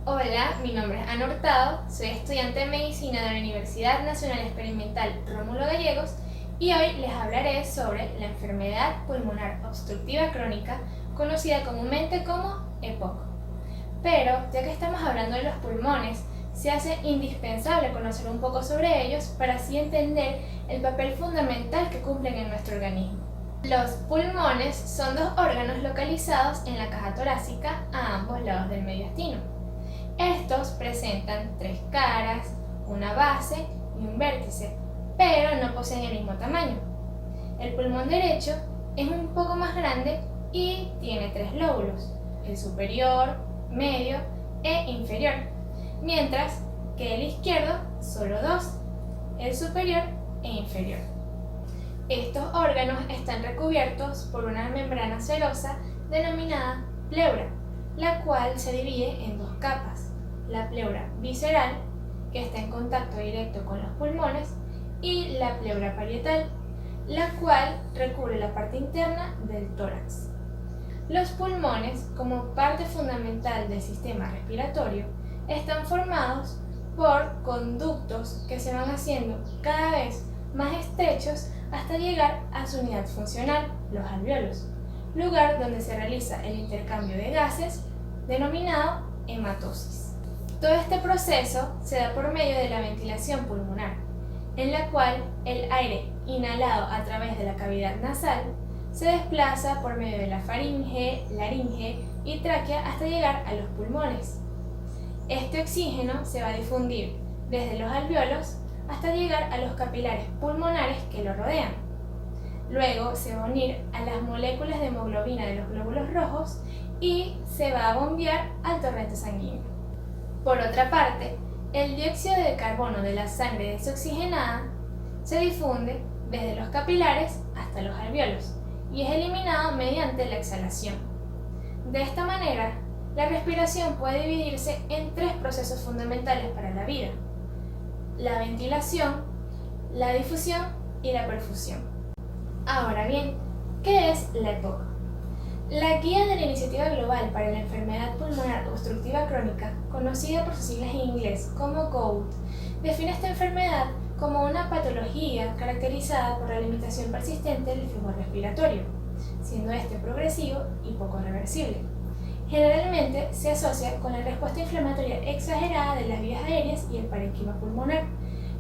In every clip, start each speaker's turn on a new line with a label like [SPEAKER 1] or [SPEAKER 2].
[SPEAKER 1] Hola, mi nombre es Ana Hurtado, soy estudiante de Medicina de la Universidad Nacional Experimental Rómulo Gallegos y hoy les hablaré sobre la enfermedad pulmonar obstructiva crónica, conocida comúnmente como EPOC. Pero, ya que estamos hablando de los pulmones, se hace indispensable conocer un poco sobre ellos para así entender el papel fundamental que cumplen en nuestro organismo. Los pulmones son dos órganos localizados en la caja torácica a ambos lados del mediastino. Estos presentan tres caras, una base y un vértice, pero no poseen el mismo tamaño. El pulmón derecho es un poco más grande y tiene tres lóbulos, el superior, medio e inferior, mientras que el izquierdo solo dos, el superior e inferior. Estos órganos están recubiertos por una membrana serosa denominada pleura, la cual se divide en dos capas, la pleura visceral, que está en contacto directo con los pulmones, y la pleura parietal, la cual recubre la parte interna del tórax. Los pulmones, como parte fundamental del sistema respiratorio, están formados por conductos que se van haciendo cada vez más estrechos hasta llegar a su unidad funcional, los alvéolos, lugar donde se realiza el intercambio de gases denominado hematosis. Todo este proceso se da por medio de la ventilación pulmonar, en la cual el aire inhalado a través de la cavidad nasal se desplaza por medio de la faringe, laringe y tráquea hasta llegar a los pulmones. Este oxígeno se va a difundir desde los alvéolos hasta llegar a los capilares pulmonares que lo rodean. Luego se va a unir a las moléculas de hemoglobina de los glóbulos rojos y se va a bombear al torrente sanguíneo. Por otra parte, el dióxido de carbono de la sangre desoxigenada se difunde desde los capilares hasta los alvéolos y es eliminado mediante la exhalación. De esta manera, la respiración puede dividirse en tres procesos fundamentales para la vida: la ventilación, la difusión y la perfusión. Ahora bien, ¿qué es la EPOC? La Guía de la Iniciativa Global para la Enfermedad Pulmonar Obstructiva Crónica, conocida por sus siglas en inglés como GOUT, define esta enfermedad como una patología caracterizada por la limitación persistente del flujo respiratorio, siendo este progresivo y poco reversible. Generalmente se asocia con la respuesta inflamatoria exagerada de las vías aéreas y el parénquima pulmonar,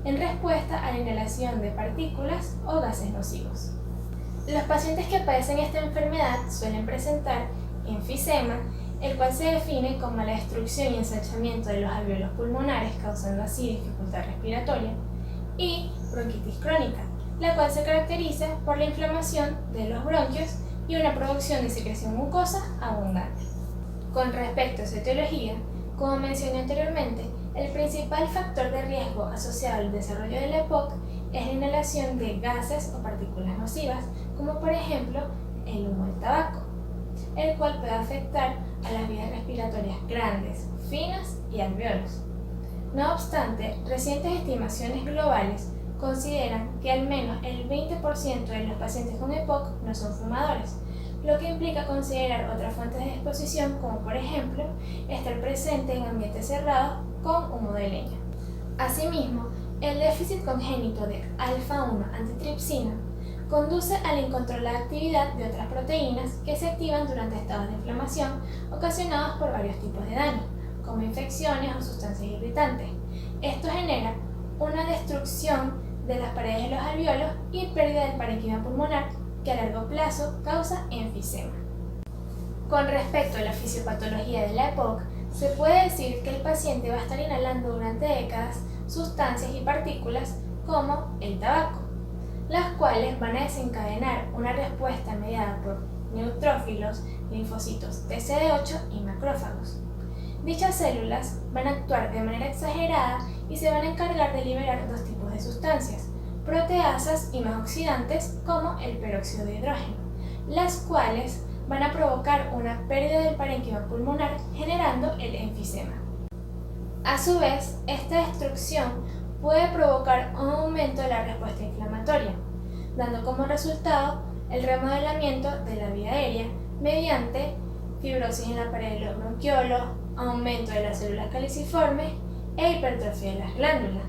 [SPEAKER 1] en respuesta a la inhalación de partículas o gases nocivos. Los pacientes que padecen esta enfermedad suelen presentar enfisema, el cual se define como la destrucción y ensanchamiento de los alvéolos pulmonares, causando así dificultad respiratoria, y bronquitis crónica, la cual se caracteriza por la inflamación de los bronquios y una producción de secreción mucosa abundante. Con respecto a su etiología, como mencioné anteriormente, el principal factor de riesgo asociado al desarrollo de la EPOC es la inhalación de gases o partículas nocivas, como por ejemplo el humo del tabaco, el cual puede afectar a las vías respiratorias grandes, finas y alvéolos. No obstante, recientes estimaciones globales consideran que al menos el 20% de los pacientes con EPOC no son fumadores, lo que implica considerar otras fuentes de exposición, como por ejemplo estar presente en ambientes cerrados con humo de leña. Asimismo, el déficit congénito de alfa-1 antitripsina conduce a la incontrolada actividad de otras proteínas que se activan durante estados de inflamación ocasionados por varios tipos de daño, como infecciones o sustancias irritantes. Esto genera una destrucción de las paredes de los alvéolos y pérdida del parénquima pulmonar, que a largo plazo causa enfisema. Con respecto a la fisiopatología de la EPOC, se puede decir que el paciente va a estar inhalando durante décadas sustancias y partículas como el tabaco, las cuales van a desencadenar una respuesta mediada por neutrófilos, linfocitos TCD8 y macrófagos. Dichas células van a actuar de manera exagerada y se van a encargar de liberar dos tipos de sustancias, proteasas y más oxidantes como el peróxido de hidrógeno, las cuales van a provocar una pérdida del parénquima pulmonar generando el enfisema. A su vez, esta destrucción puede provocar un aumento de la respuesta inflamatoria, dando como resultado el remodelamiento de la vía aérea mediante fibrosis en la pared de los bronquiolos, aumento de las células caliciformes e hipertrofia de las glándulas,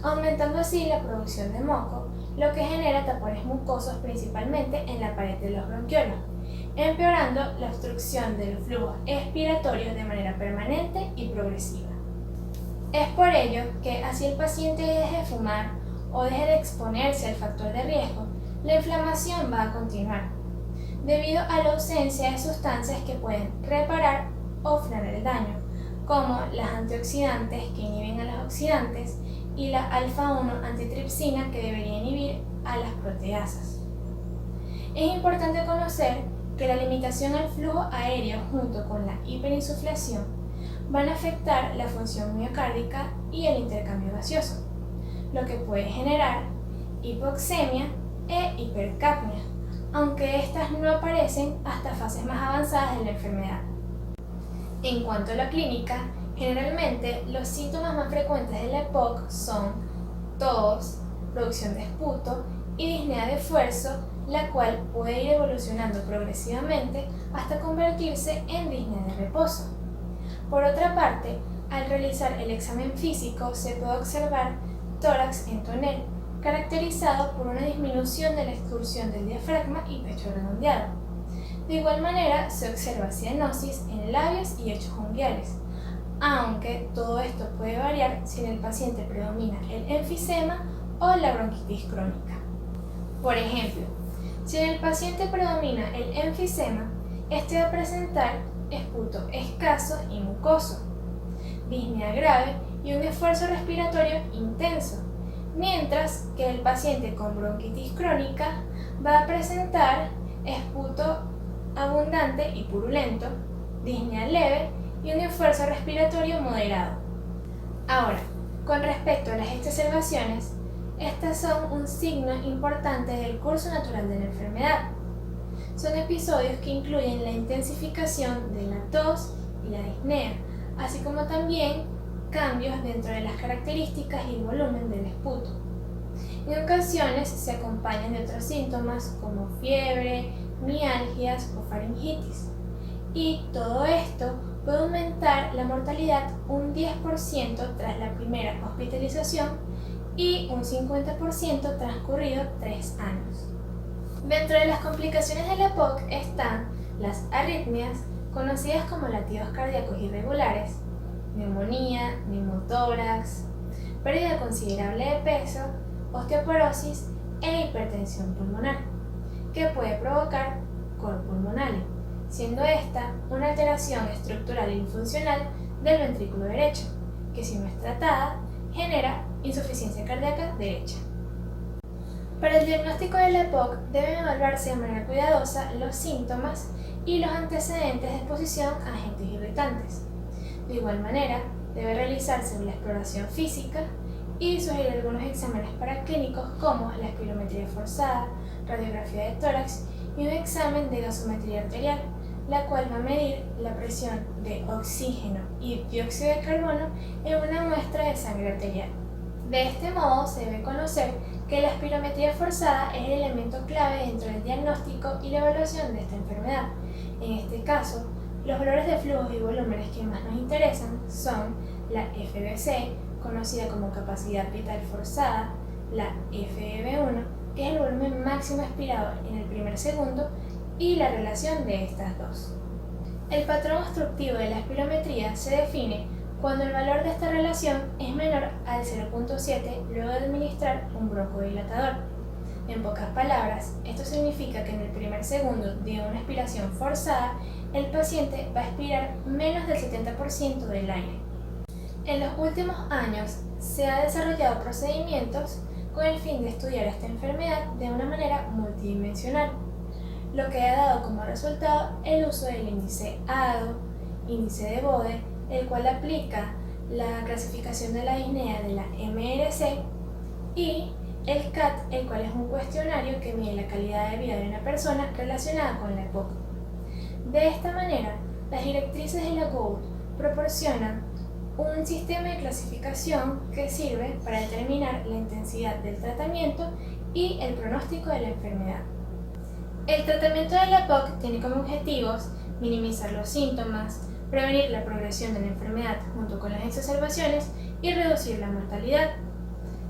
[SPEAKER 1] aumentando así la producción de moco, lo que genera tapones mucosos principalmente en la pared de los bronquiolos, empeorando la obstrucción de los flujos expiratorios de manera permanente y progresiva. Es por ello que así el paciente deje de fumar o deje de exponerse al factor de riesgo, la inflamación va a continuar, debido a la ausencia de sustancias que pueden reparar o frenar el daño, como las antioxidantes que inhiben a los oxidantes y la alfa-1 antitripsina que debería inhibir a las proteasas. Es importante conocer que la limitación al flujo aéreo junto con la hiperinsuflación van a afectar la función miocárdica y el intercambio gaseoso, lo que puede generar hipoxemia e hipercapnia, aunque estas no aparecen hasta fases más avanzadas de la enfermedad. En cuanto a la clínica, generalmente los síntomas más frecuentes de la EPOC son tos, producción de esputo y disnea de esfuerzo, la cual puede ir evolucionando progresivamente hasta convertirse en disnea de reposo. Por otra parte, al realizar el examen físico se puede observar tórax en tonel, caracterizado por una disminución de la excursión del diafragma y pecho redondeado. De igual manera, se observa cianosis en labios y hechos unguiales, aunque todo esto puede variar si en el paciente predomina el enfisema o la bronquitis crónica. Por ejemplo, si en el paciente predomina el enfisema, este va a presentar esputo escaso y mucoso, disnea grave y un esfuerzo respiratorio intenso, mientras que el paciente con bronquitis crónica va a presentar esputo abundante y purulento, disnea leve y un esfuerzo respiratorio moderado. Ahora, con respecto a las exacerbaciones, estas son un signo importante del curso natural de la enfermedad. Son episodios que incluyen la intensificación de la tos y la disnea, así como también cambios dentro de las características y el volumen del esputo. En ocasiones se acompañan de otros síntomas como fiebre, mialgias o faringitis. Y todo esto puede aumentar la mortalidad un 10% tras la primera hospitalización y un 50% transcurrido 3 años. Dentro de las complicaciones de la EPOC están las arritmias, conocidas como latidos cardíacos irregulares, neumonía, neumotórax, pérdida considerable de peso, osteoporosis e hipertensión pulmonar, que puede provocar cor pulmonale, siendo esta una alteración estructural y funcional del ventrículo derecho, que si no es tratada, genera insuficiencia cardíaca derecha. Para el diagnóstico de la EPOC deben evaluarse de manera cuidadosa los síntomas y los antecedentes de exposición a agentes irritantes. De igual manera, debe realizarse una exploración física y sugerir algunos exámenes paraclínicos como la espirometría forzada, radiografía de tórax y un examen de gasometría arterial, la cual va a medir la presión de oxígeno y dióxido de carbono en una muestra de sangre arterial. De este modo se debe conocer que la espirometría forzada es el elemento clave dentro del diagnóstico y la evaluación de esta enfermedad. En este caso, los valores de flujos y volúmenes que más nos interesan son la FVC, conocida como capacidad vital forzada, la FEV1, que es el volumen máximo expirado en el primer segundo, y la relación de estas dos. El patrón obstructivo de la espirometría se define cuando el valor de esta relación es menor al 0.7 luego de administrar un broncodilatador. En pocas palabras, esto significa que en el primer segundo de una expiración forzada, el paciente va a expirar menos del 70% del aire. En los últimos años se han desarrollado procedimientos con el fin de estudiar esta enfermedad de una manera multidimensional, lo que ha dado como resultado el uso del índice ADO, índice de Bode, el cual aplica la clasificación de la disnea de la MRC, y el CAT, el cual es un cuestionario que mide la calidad de vida de una persona relacionada con la EPOC. De esta manera, las directrices de la GOLD proporcionan un sistema de clasificación que sirve para determinar la intensidad del tratamiento y el pronóstico de la enfermedad. El tratamiento de la EPOC tiene como objetivos minimizar los síntomas, prevenir la progresión de la enfermedad junto con las exacerbaciones y reducir la mortalidad.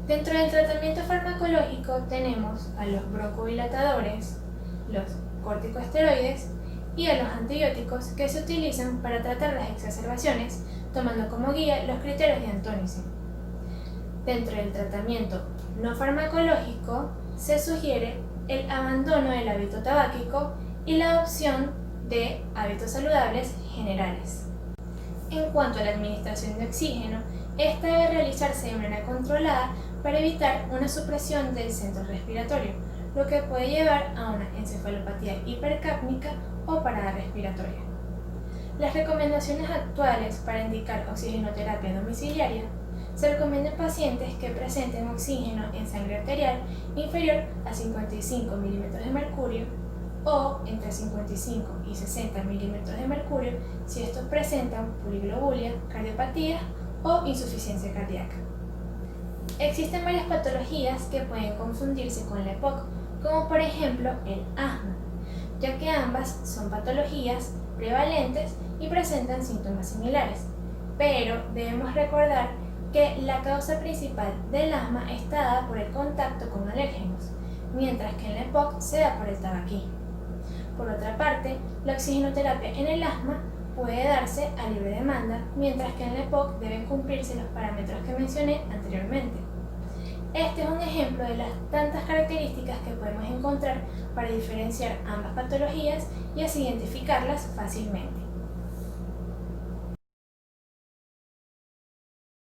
[SPEAKER 1] Dentro del tratamiento farmacológico tenemos a los broncodilatadores, los corticosteroides y a los antibióticos que se utilizan para tratar las exacerbaciones, tomando como guía los criterios de Antonisen. Dentro del tratamiento no farmacológico se sugiere el abandono del hábito tabáquico y la adopción de hábitos saludables generales. En cuanto a la administración de oxígeno, esta debe realizarse de manera controlada para evitar una supresión del centro respiratorio, lo que puede llevar a una encefalopatía hipercápnica o parada respiratoria. Las recomendaciones actuales para indicar oxigenoterapia domiciliaria se recomienda en pacientes que presenten oxígeno en sangre arterial inferior a 55 milímetros de mercurio o entre 55 y 60 milímetros de mercurio si estos presentan poliglobulia, cardiopatía o insuficiencia cardíaca. Existen varias patologías que pueden confundirse con la EPOC, como por ejemplo el asma, ya que ambas son patologías prevalentes y presentan síntomas similares, pero debemos recordar que la causa principal del asma está dada por el contacto con alérgenos, mientras que en la EPOC se da por el tabaquismo. Por otra parte, la oxigenoterapia en el asma puede darse a libre demanda, mientras que en la EPOC deben cumplirse los parámetros que mencioné anteriormente. Este es un ejemplo de las tantas características que podemos encontrar para diferenciar ambas patologías y así identificarlas fácilmente.